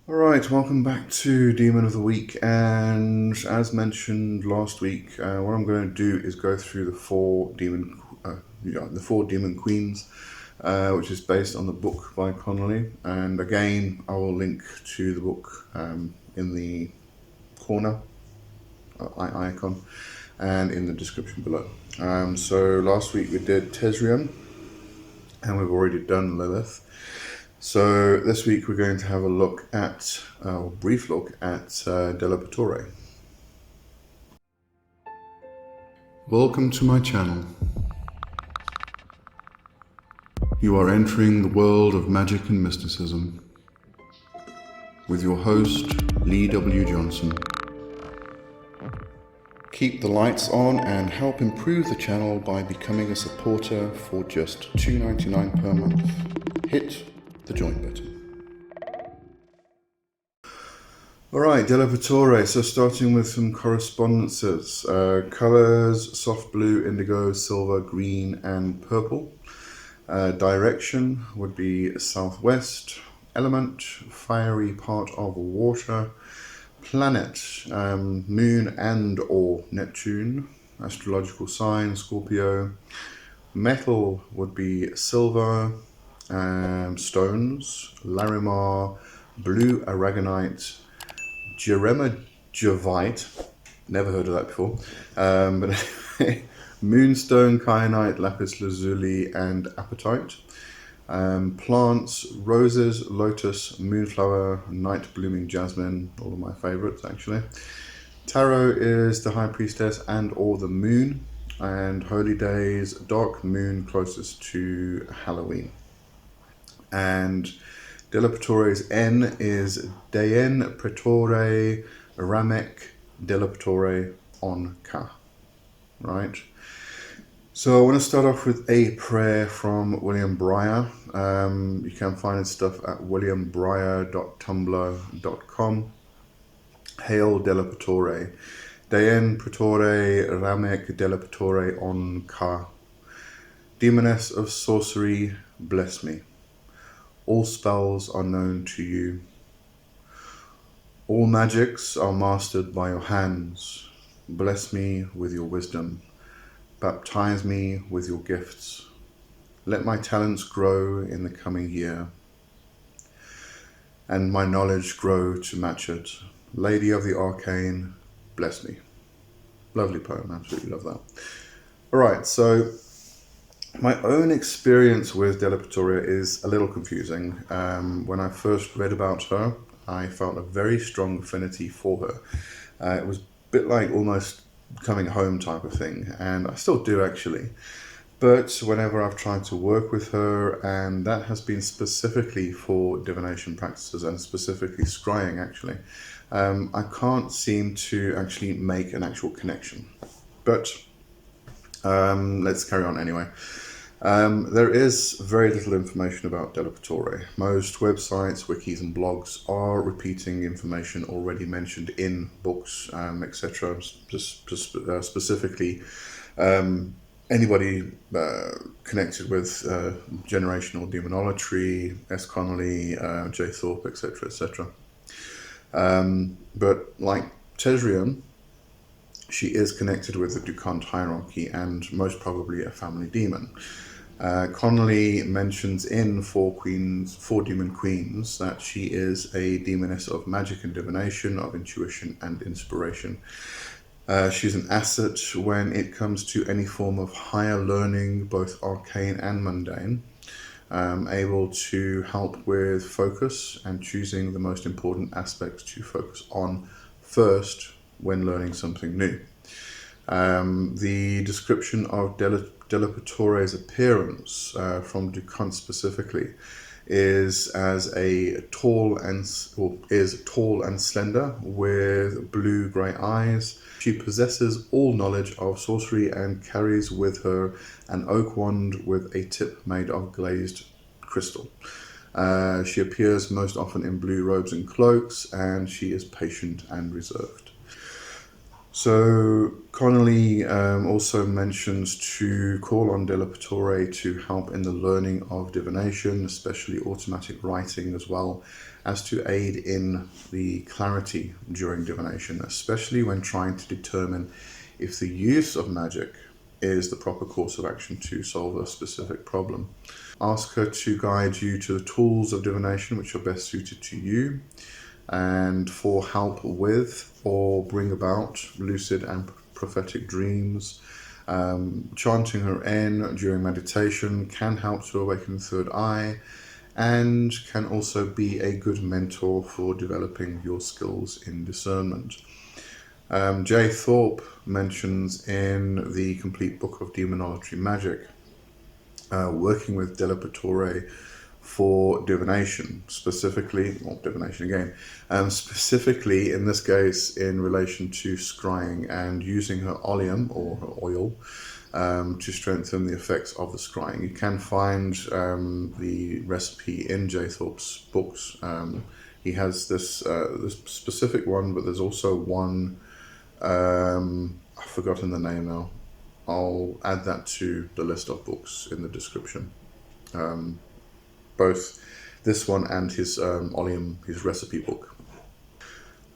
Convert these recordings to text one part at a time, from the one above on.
Alright, welcome back to Demon of the Week, and as mentioned last week, what I'm going to do is go through the four demon queens, which is based on the book by Connolly, and again I will link to the book in the corner icon and in the description below. So last week we did Tezrian, and we've already done Lilith. So this week we're going to have a brief look at Delepitoré. Welcome to my channel. You are entering the world of magic and mysticism with your host, Lee W. Johnson. Keep the lights on and help improve the channel by becoming a supporter for just $2.99 per month. Hit the join button. Alright, Delepitoré. So starting with some correspondences. Colors, soft blue, indigo, silver, green and purple. Direction would be southwest. Element, fiery part of water. Planet, moon and or Neptune. Astrological sign, Scorpio. Metal would be silver. Stones, Larimar, blue aragonite, Jeremajavite, never heard of that before, but anyway, moonstone, kyanite, lapis lazuli, and apatite. Plants, roses, lotus, moonflower, night blooming jasmine, all of my favorites actually. Tarot is the high priestess and or the moon, and holy days, dark moon closest to Halloween. And Delepitoré's N is Daemon Ramek Delepitoré on Ka. Right? So I want to start off with a prayer from William Breyer. You can find his stuff at williambreyer.tumblr.com. Hail Delepitoré. Daen Pretore Ramek Delepitoré on Ka. Demoness of sorcery, bless me. All spells are known to you. All magics are mastered by your hands. Bless me with your wisdom. Baptize me with your gifts. Let my talents grow in the coming year, and my knowledge grow to match it. Lady of the Arcane, bless me. Lovely poem, absolutely love that. Alright, so my own experience with Delepitoré is a little confusing. When I first read about her, I felt a very strong affinity for her. It was a bit like almost coming home type of thing, and I still do actually. But whenever I've tried to work with her, and that has been specifically for divination practices and specifically scrying actually, I can't seem to actually make an actual connection. But let's carry on anyway. There is very little information about Delepitoré. Most websites, wikis and blogs are repeating information already mentioned in books, etc. Specifically, anybody connected with generational demonolatry, S. Connolly, J. Thorpe, etc. etc. But like Tezrian, she is connected with the Dukante Heirarchy and most probably a family demon. Connolly mentions in Four Demon Queens that she is a demoness of magic and divination, of intuition and inspiration. She's an asset when it comes to any form of higher learning, both arcane and mundane, able to help with focus and choosing the most important aspects to focus on first when learning something new. The description of Delepitoré's appearance from Dukante specifically is tall and slender with blue-grey eyes. She possesses all knowledge of sorcery and carries with her an oak wand with a tip made of glazed crystal. She appears most often in blue robes and cloaks, and she is patient and reserved. So Connolly also mentions to call on Delepitoré to help in the learning of divination, especially automatic writing as well, as to aid in the clarity during divination, especially when trying to determine if the use of magic is the proper course of action to solve a specific problem. Ask her to guide you to the tools of divination which are best suited to you, and for help with or bring about lucid and prophetic dreams. Chanting her in during meditation can help to awaken the third eye, and can also be a good mentor for developing your skills in discernment. J. Thorpe mentions in the complete book of Demonolatry Magic, working with Delepitoré for divination, specifically, or divination again, specifically in this case in relation to scrying and using her oleum or her oil to strengthen the effects of the scrying. You can find the recipe in J. Thorpe's books. He has this specific one, but there's also one, I've forgotten the name now. I'll add that to the list of books in the description. Both this one and his oleum, his recipe book.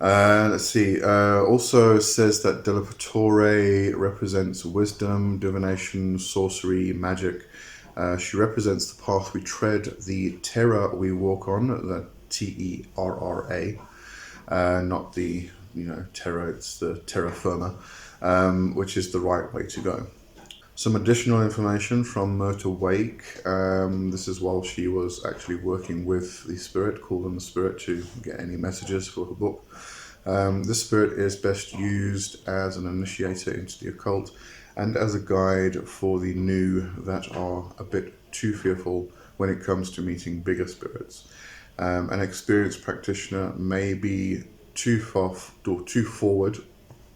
Let's see. Also says that Delepitoré represents wisdom, divination, sorcery, magic. She represents the path we tread, the terra we walk on, the Terra, not the terra. It's the terra firma, which is the right way to go. Some additional information from Myrta Wake. This is while she was actually working with the spirit, called on the spirit to get any messages for her book. This spirit is best used as an initiator into the occult and as a guide for the new that are a bit too fearful when it comes to meeting bigger spirits. An experienced practitioner may be too fast or too forward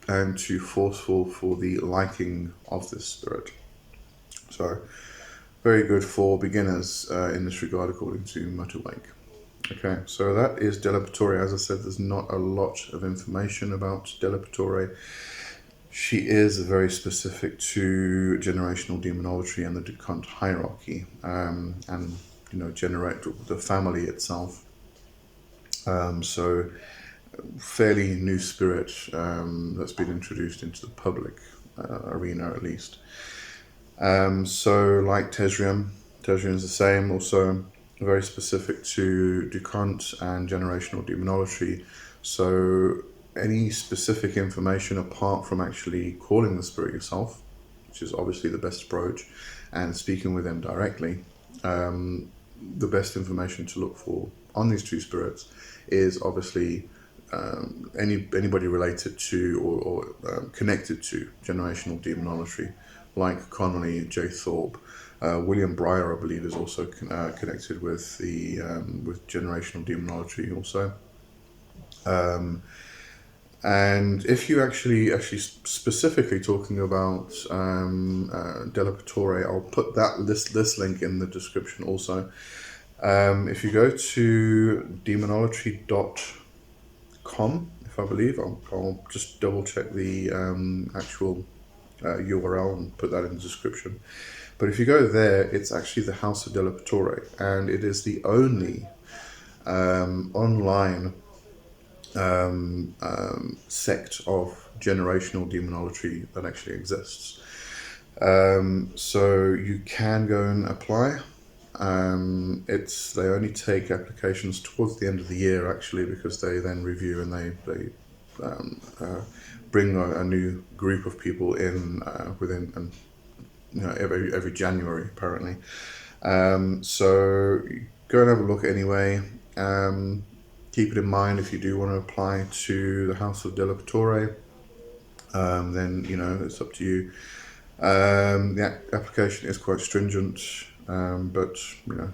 and too forceful for the liking of this spirit. So, very good for beginners in this regard, according to Myrta Wake. Okay, so that is Delepitoré. As I said, there's not a lot of information about Delepitoré. She is very specific to generational demonolatry and the Dukante Heirarchy, and generate the family itself. So fairly new spirit that's been introduced into the public arena, at least. So like Tezrian is the same, also very specific to Dukante and generational demonolatry. So any specific information apart from actually calling the spirit yourself, which is obviously the best approach, and speaking with them directly, the best information to look for on these two spirits is obviously anybody related to or connected to generational demonolatry, like Connolly, J. Thorpe. William Breyer, I believe, is also connected with the with generational demonolatry also. And if you actually specifically talking about Delepitoré, I'll put this link in the description also. If you go to demonolatry.com, if I believe, I'll just double check the actual URL and put that in the description. But if you go there, it's actually the House of Delepitoré, and it is the only online sect of generational demonolatry that actually exists. So you can go and apply. They only take applications towards the end of the year, actually, because they then review and they bring a new group of people in within every January, apparently. So go and have a look anyway. Keep it in mind, if you do want to apply to the House of Delepitoré, then it's up to you. The application is quite stringent, but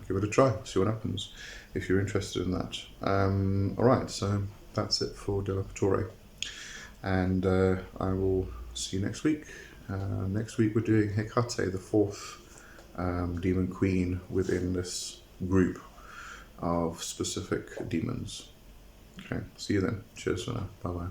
give it a try, see what happens if you're interested in that. Alright, so that's it for Delepitoré, and I will see you next week. Next week we're doing Hecate, the fourth demon queen within this group of specific demons. Okay, see you then. Cheers for now. Bye bye.